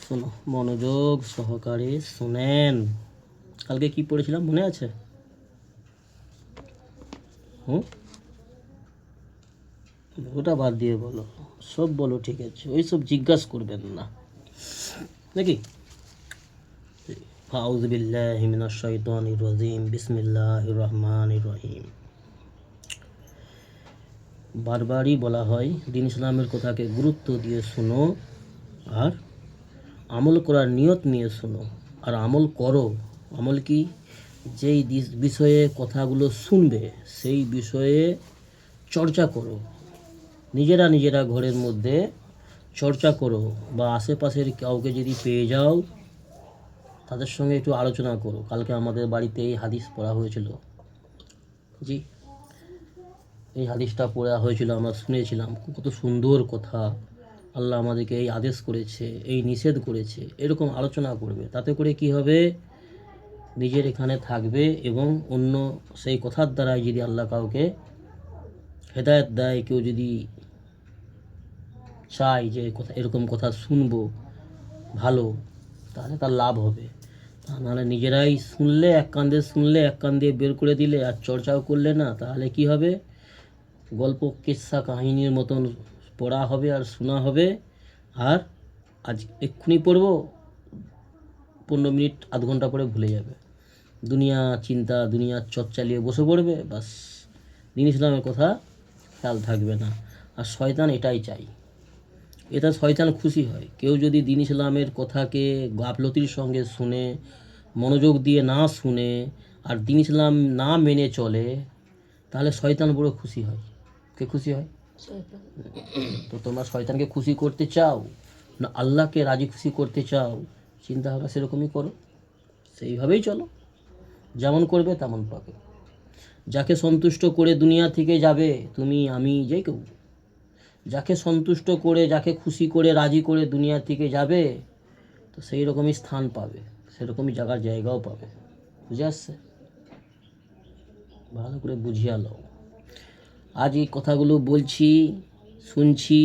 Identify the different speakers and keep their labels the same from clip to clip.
Speaker 1: শোনো, মনোযোগ সহকারে শুনেন। কালকে কি পড়েছিলাম মনে আছে? ওটা বাদ দিয়ে বলো, সব বলো ঠিক আছে, ওই সব জিজ্ঞাসা করবেন না নাকি? আউযু বিল্লাহি মিনাশ শাইতানির রাজিম, বিসমিল্লাহির রহমানির রহিম। বারবারই বলা হয় দিন ইসলামের কথাকে গুরুত্ব দিয়ে শোনো আর আমল করার নিয়ত নিয়ে শোনো আর আমল করো। আমল কি? যেই বিষয়ে কথাগুলো শুনবে সেই বিষয়ে চর্চা করো, নিজেরা ঘরের মধ্যে চর্চা করো, বা আশেপাশের কাউকে যদি পেয়ে যাও তাদের সঙ্গে একটু আলোচনা করো। কালকে আমাদের বাড়িতে এই হাদিস পড়া হয়েছিল, জি, এই হাদিসটা পড়া হয়েছিল, আমরা শুনেছিলাম। কত সুন্দর কথা, আল্লাহ আমাদেরকে এই আদেশ করেছে, এই নিষেধ করেছে, এরকম আলোচনা করবে। তাতে করে কি হবে? নিজের এখানে থাকবে এবং অন্য সেই কথার দ্বারাই যদি আল্লাহ কাউকে হেদায়েত দেয়, কেউ যদি চাই যে কথা এরকম কথা শুনবো ভালো, তাহলে তার লাভ হবে। তা নাহলে নিজেরাই শুনলে, এক কান দিয়ে শুনলে, এক কান দিয়ে বের করে দিলে আর চর্চাও করলে না, তাহলে কি হবে? গল্প কিস্সা কাহিনীর মতন পড়া হবে আর শোনা হবে। আর আজ এক্ষুনি পড়বো, 15 মিনিট আধ ঘন্টা পরে ভুলে যাবে। দুনিয়া চিন্তা, দুনিয়ার চর্চা নিয়ে বসে পড়বে, বাস দিন ইসলামের কথা খেয়াল থাকবে না। আর শয়তান এটাই চাই, এটা শয়তান খুশি হয়। কেউ যদি দিন ইসলামের কথাকে গাফলতির সঙ্গে শুনে, মনোযোগ দিয়ে না শুনে আর দিন ইসলাম না মেনে চলে, তাহলে শয়তান বড় খুশি হয়। কে খুশি হয়? তো তোমরা শয়তানকে খুশি করতে চাও না আল্লাহকে রাজি খুশি করতে চাও? চিন্তা ভাবনা সেরকমই করো, সেইভাবেই চলো। যেমন করবে তেমন পাবে। যাকে সন্তুষ্ট করে দুনিয়া থেকে যাবে, তুমি আমি যে কেউ, যাকে সন্তুষ্ট করে, যাকে খুশি করে, রাজি করে দুনিয়া থেকে যাবে, তো সেই রকমই স্থান পাবে, সেরকমই জায়গাও পাবে। বুঝে আসছে? ভালো করে বুঝিয়ে লও। আজ এই কথাগুলো বলছি, শুনছি,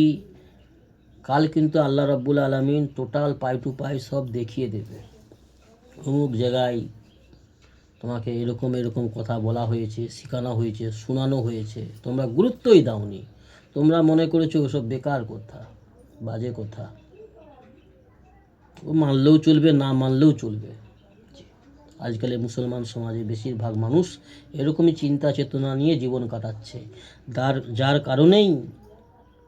Speaker 1: কাল কিন্তু আল্লাহ রাব্বুল আলামিন টোটাল পাই টু পাই সব দেখিয়ে দেবে। অমুক জায়গায় তোমাকে এরকম এরকম কথা বলা হয়েছে, শেখানো হয়েছে, শোনানো হয়েছে, তোমরা গুরুত্বই দাওনি। তোমরা মনে করেছো ওসব বেকার কথা, বাজে কথা, ও মানলেও চলবে, না মানলেও চলবে। আজকালের মুসলমান সমাজে বেশিরভাগ মানুষ এরকমই চিন্তা চেতনা নিয়ে জীবন কাটাচ্ছে। যার কারণেই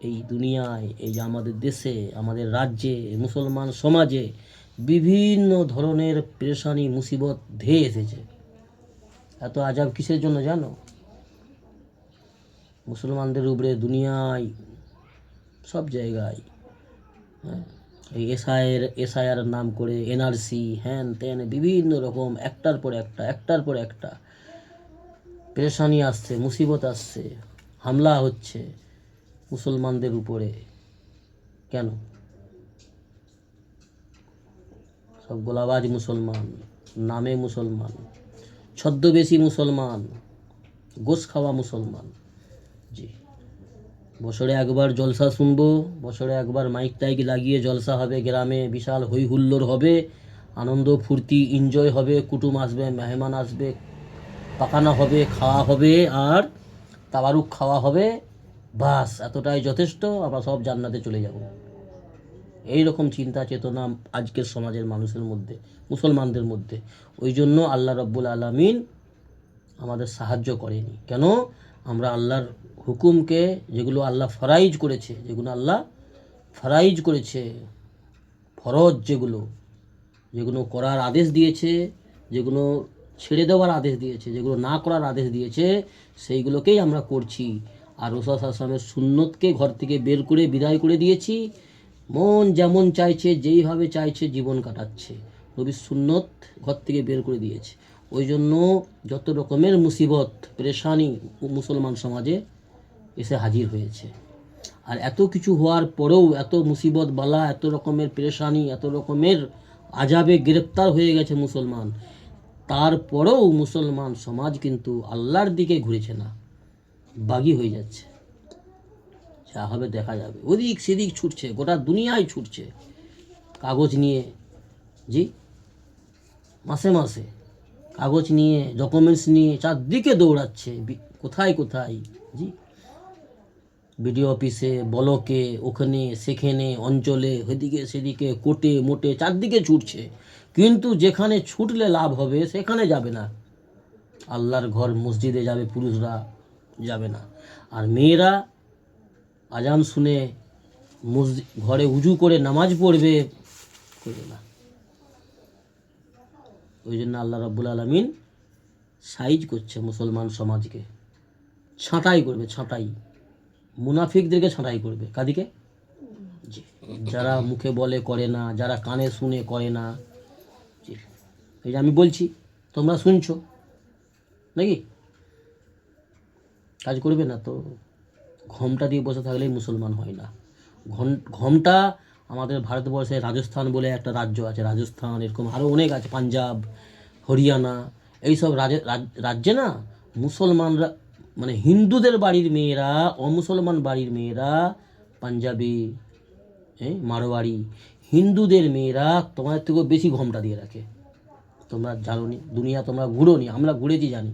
Speaker 1: এই দুনিয়ায়, এই যে আমাদের দেশে, আমাদের রাজ্যে, মুসলমান সমাজে বিভিন্ন ধরনের পেরেশানি মুসিবত ধেয়ে এসেছে। এত আজাব কিসের জন্য জানো? মুসলমানদের উপরে দুনিয়ায় সব জায়গায়, হ্যাঁ, এই এসআইআর নাম করে এনআরসি, হ্যান ত্যান, বিভিন্ন রকম একটার পর একটা পেরেশানি আসছে, মুসিবত আসছে, হামলা হচ্ছে মুসলমানদের উপরে। কেন? সব গোলাবাজ মুসলমান, নামে মুসলমান, ছদ্মবেশী মুসলমান, গোশ খাওয়া মুসলমান। জি, বছরে একবার জলসা শুনবো, বছরে একবার মাইক টাইক লাগিয়ে জলসা হবে, গ্রামে বিশাল হই হুল্লোড় হবে, আনন্দ ফুর্তি এনজয় হবে, কুটুম আসবে, মেহমান আসবে, পাকানো হবে, খাওয়া হবে আর তাবারুক খাওয়া হবে, বাস এতটাই যথেষ্ট, আমরা সব জান্নাতে চলে যাব। এই রকম চিন্তা চেতনা আজকের সমাজের মানুষের মধ্যে, মুসলমানদের মধ্যে। ওই জন্য আল্লাহ রাব্বুল আলামিন আমাদের সাহায্য করেনি। কেন? আমরা আল্লাহর হুকুমকে, যেগুলো আল্লাহ ফরাইজ করেছে, ফরজ যেগুলো করার আদেশ দিয়েছে, যেগুলো ছেড়ে দেওয়ার আদেশ দিয়েছে, যেগুলো না করার আদেশ দিয়েছে, সেইগুলোকেই আমরা করছি। আর রাসূল সাল্লাল্লাহু আলাইহি ওয়াসাল্লামের সুন্নতকে ঘর থেকে বের করে বিদায় করে দিয়েছি। মন যেমন চাইছে, যেইভাবে চাইছে জীবন কাটাচ্ছে। নবীর সুন্নত ঘর থেকে বের করে দিয়েছে। ওই জন্য যত রকমের মুসিবত পেরেশানি মুসলমান সমাজে এসে হাজির হয়েছে। আর এত কিছু হওয়ার পরেও, এত মুসিবত বালা, এত রকমের পেরেশানি, এত রকমের আজাবে গ্রেপ্তার হয়ে গেছে মুসলমান, তারপরেও মুসলমান সমাজ কিন্তু আল্লাহর দিকে ঘুরেছে না, বাগী হয়ে যাচ্ছে। যা হবে দেখা যাবে, ওদিক সেদিক ছুটছে, গোটা দুনিয়ায় ছুটছে। কাগজ নিয়ে, জি, মাসে মাসে কাগজ নিয়ে, ডকুমেন্টস নিয়ে চারদিকে দৌড়াচ্ছে, কোথায় কোথায়, জি, বিডিও অফিসে, ব্লকে, ওখানে সেখানে, অঞ্চলে, এদিকে সেদিকে, কোর্টে মোটে চারদিকে ছুটছে, কিন্তু যেখানে ছুটলে লাভ হবে সেখানে যাবে না। আল্লাহর ঘর মসজিদে যাবে, পুরুষরা যাবে না। আর মেয়েরা আজান শুনে ঘরে উজু করে নামাজ পড়বে, করবে না। ওই জন্য আল্লাহ রাব্বুল আলামিন সাইজ করছে মুসলমান সমাজকে, ছাঁটাই করবে, ছাঁটাই, মুনাফিকদেরকে ছাঁটাই করবে। কাদিকে? জি, যারা মুখে বলে করে না, যারা কানে শুনে করে না। জি, এই যে আমি বলছি, তোমরা শুনছো নাকি? কাজ করবে না তো ঘোমটা দিয়ে বসে থাকলেই মুসলমান হয় না। ঘোমটা আমাদের ভারতবর্ষে রাজস্থান বলে একটা রাজ্য আছে, রাজস্থান, এরকম আরও অনেক আছে, পাঞ্জাব, হরিয়ানা, এইসব রাজ্যে না মুসলমানরা, মানে হিন্দুদের বাড়ির মেয়েরা, অমুসলমান বাড়ির মেয়েরা, পাঞ্জাবি, মারোয়ারি, হিন্দুদের মেয়েরা তোমাদের থেকেও বেশি ঘোমটা দিয়ে রাখে। তোমরা জানো নি, দুনিয়া তোমরা ঘুরো নি, আমরা ঘুরেছি, জানি।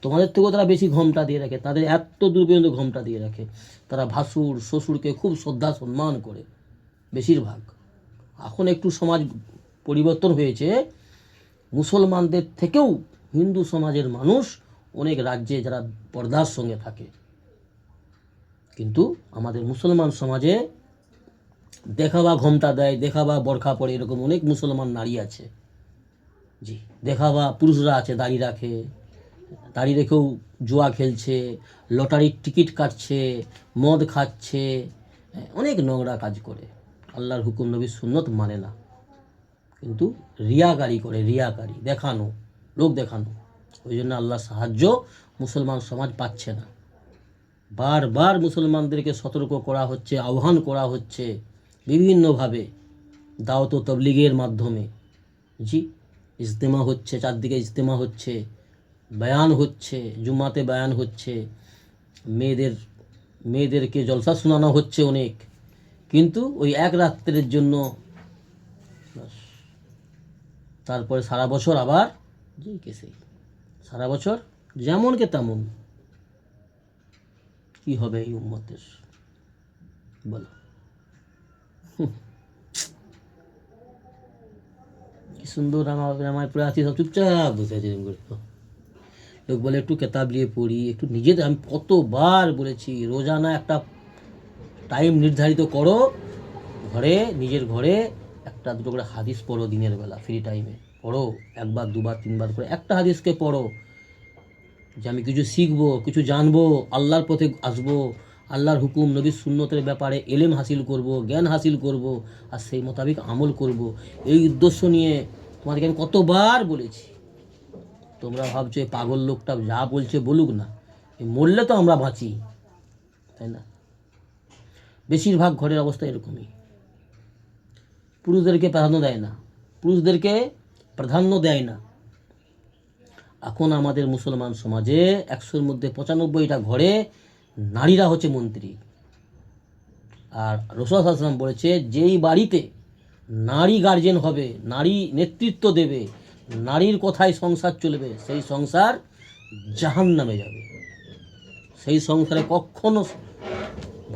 Speaker 1: তোমাদের থেকেও তারা বেশি ঘোমটা দিয়ে রাখে, তাদের এত দূর পর্যন্ত ঘোমটা দিয়ে রাখে। তারা ভাসুর শ্বশুরকে খুব শ্রদ্ধা সম্মান করে, বেশিরভাগ। এখন একটু সমাজ পরিবর্তন হয়েছে, মুসলমানদের থেকেও হিন্দু সমাজের মানুষ অনেক রাজ্যে যারা পর্দার সঙ্গে থাকে। কিন্তু আমাদের মুসলমান সমাজে দেখাবা ঘোমটা দেয়, দেখাবা বোরখা পরে, এরকম অনেক মুসলমান নারী আছে। জি, দেখাবা পুরুষরা আছে, দাড়ি রাখে, দাড়ি রেখেও জুয়া খেলছে, লটারির টিকিট কাটছে, মদ খাচ্ছে, অনেক নোংরা কাজ করে, আল্লাহর হুকুম নবীর সুন্নত মানে না, কিন্তু রিয়াকারি করে, রিয়াকারি, দেখানো, লোক দেখানো। ওই জন্য আল্লাহ সাহায্য মুসলমান সমাজ পাচ্ছে না। বারবার মুসলমানদেরকে সতর্ক করা হচ্ছে, আহ্বান করা হচ্ছে বিভিন্নভাবে, দাওয়াত ও তাবলীগের মাধ্যমে। জি, ইজতেমা হচ্ছে, চারদিকে ইজতেমা হচ্ছে, বয়ান হচ্ছে, জুম্মাতে বয়ান হচ্ছে, মেয়েদেরকে জলসা শোনানো হচ্ছে অনেক, কিন্তু ওই এক রাত্রের জন্য, তারপরে সারা বছর আবার জি কেসে, সারা বছর যেমনকে তেমন। কি হবে এই উম্মতের, বলো? কি সুন্দর আমার পড়ে আছি, সব চুপচাপ বসে আছে এরকম করে। লোক বলে একটু কেতাব নিয়ে পড়ি, একটু নিজেদের, আমি কতবার বলেছি রোজানা একটা টাইম নির্ধারিত করো, ঘরে, নিজের ঘরে একটা দুটো করে হাদিস পড়ো, দিনের বেলা ফ্রি টাইমে পড়ো, একবার দুবার তিনবার করে একটা হাদিসকে পড়ো, যে আমি কিছু শিখবো, কিছু জানবো, আল্লাহর পথে আসবো, আল্লাহর হুকুম নবীর সুন্নতের ব্যাপারে এলেম হাসিল করব, জ্ঞান হাসিল করব, আর সেই মোতাবেক আমল করব। এই উদ্দেশ্য নিয়ে তোমাদেরকে আমি কতবার বলেছি। তোমরা ভাবছো এই পাগল লোকটা যা বলছে বলুক না, মরলে তো আমরা বাঁচি, তাই না? বেশিরভাগ ঘরের অবস্থা এরকমই, পুরুষদেরকে প্রাধান্য দেয় না, পুরুষদেরকে প্রাধান্য দেয় না। এখন আমাদের মুসলমান সমাজে 100-র মধ্যে 95টা ঘরে নারীরা হচ্ছে মন্ত্রী। আর রাসূল সাল্লাল্লাহু আলাইহি ওয়াসাল্লাম বলেছে, যেই বাড়িতে নারী গার্জেন হবে, নারী নেতৃত্ব দেবে, নারীর কথায় সংসার চলবে, সেই সংসার জাহান্নামে যাবে। সেই সংসারে কখনো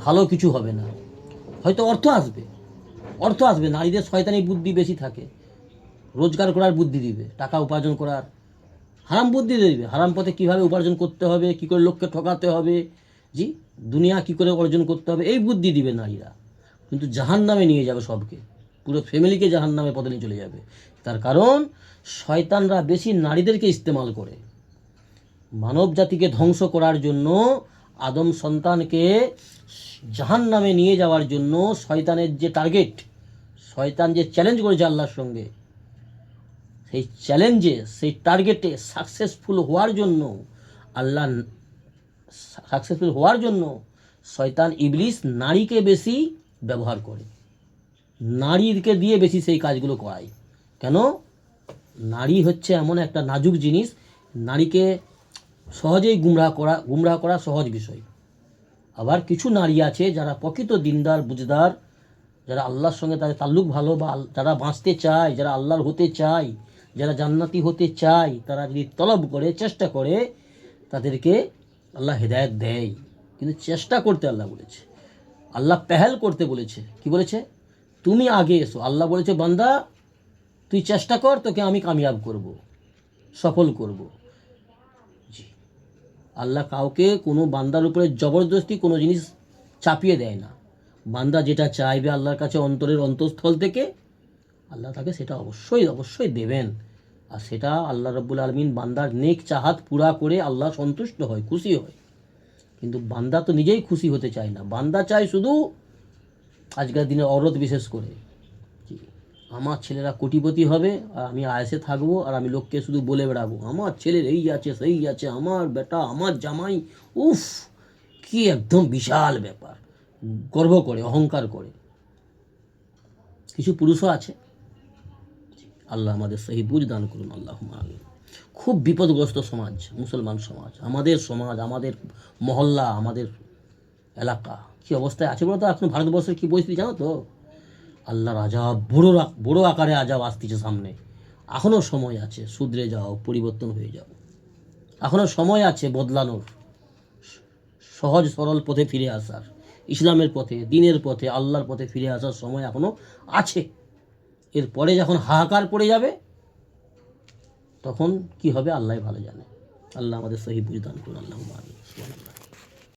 Speaker 1: ভালো কিছু হবে না। হয়তো অর্থ আসবে, নারীদের শয়তানি বুদ্ধি বেশি থাকে, রোজগার করার বুদ্ধি দিবে, টাকা উপার্জন করার, হারাম বুদ্ধি দিবে, হারাম পথে কীভাবে উপার্জন করতে হবে, কী করে লোককে ঠকাতে হবে, জি, দুনিয়া কী করে অর্জন করতে হবে, এই বুদ্ধি দিবে নারীরা। কিন্তু জাহান্নামে নিয়ে যাবে সবকে, পুরো ফ্যামিলিকে জাহান্নামে পথে নিয়ে চলে যাবে। তার কারণ শয়তানরা বেশি নারীদেরকে ইস্তেমাল করে, মানব জাতিকে ধ্বংস করার জন্য, আদম সন্তানকে জাহান্নামে নিয়ে যাওয়ার জন্য শয়তানের যে টার্গেট, শয়তান যে চ্যালেঞ্জ করেছে আল্লাহর সঙ্গে, সেই চ্যালেঞ্জে, সেই টার্গেটে সাকসেসফুল হওয়ার জন্য শয়তান ইবলিস নারীকে বেশি ব্যবহার করে, নারীকে দিয়ে বেশি সেই কাজগুলো করায়। কেন? নারী হচ্ছে এমন একটা নাজুক জিনিস, নারীকে সহজেই গুমরাহ করা সহজ বিষয়। আবার কিছু নারী আছে যারা প্রকৃত দিনদার বুঝদার, যারা আল্লাহর সঙ্গে তাদের তাল্লুক ভালো, বা যারা বাঁচতে চায়, যারা আল্লাহর হতে চায়, যারা জান্নাতি হতে চায়, তারা যদি তলব করে, চেষ্টা করে, তাদেরকে আল্লাহ হেদায়েত দেয়। কিন্তু চেষ্টা করতে আল্লাহ বলেছে, আল্লাহ পেহেল করতে বলেছে। কি বলেছে? তুমি আগে এসো। আল্লাহ বলেছে, বান্দা তুই চেষ্টা কর, তোকে আমি কামিয়াব করব, সফল করব। জি, আল্লাহ কাউকে কোনো বান্দার উপরে জবরদস্তি কোনো জিনিস চাপিয়ে দেয় না। বান্দা যেটা চাইবে আল্লাহর কাছে অন্তরের অন্তঃস্থল থেকে, আল্লাহ তাকে সেটা অবশ্যই অবশ্যই দেবেন। আর সেটা আল্লাহ রাব্বুল আলামিন বান্দার নেক চাহাত পুরা করে আল্লাহ সন্তুষ্ট হয়, খুশি হয়। কিন্তু বান্দা তো নিজেই খুশি হতে চায় না, বান্দা চায় শুধু আজকের দিনে অরত বিশেষ করে, যে আমার ছেলেরা কোটিপতি হবে আর আমি আয়েসে থাকবো, আর আমি লোককে শুধু বলে বেড়াবো আমার ছেলের এই আছে সেই আছে, আমার বেটা, আমার জামাই, উফ কি একদম বিশাল ব্যাপার, গর্ব করে, অহংকার করে। কিছু পুরুষও আছে। আল্লাহ আমাদের সেই বুঝ দান করুন, আল্লাহ আমিন। খুব বিপদগ্রস্ত সমাজ মুসলমান সমাজ, আমাদের মহল্লা, আমাদের এলাকা কী অবস্থায় আছে বলো তো? এখন ভারতবর্ষের কী পরিস্থিতি জানো তো? আল্লাহর আজাব বড় আকারে আজাব আসতেছে সামনে। এখনও সময় আছে, শুধরে যাও, পরিবর্তন হয়ে যাও। এখনও সময় আছে বদলানোর, সহজ সরল পথে ফিরে আসার, ইসলামের পথে, দিনের পথে, আল্লাহর পথে ফিরে আসার সময় এখনও আছে। এরপরে যখন হাহাকার পড়ে যাবে, তখন কি হবে আল্লাহ ভালো জানে। আল্লাহ আমাদের সহি বুঝ দান করুন, আল্লাহ আমিন।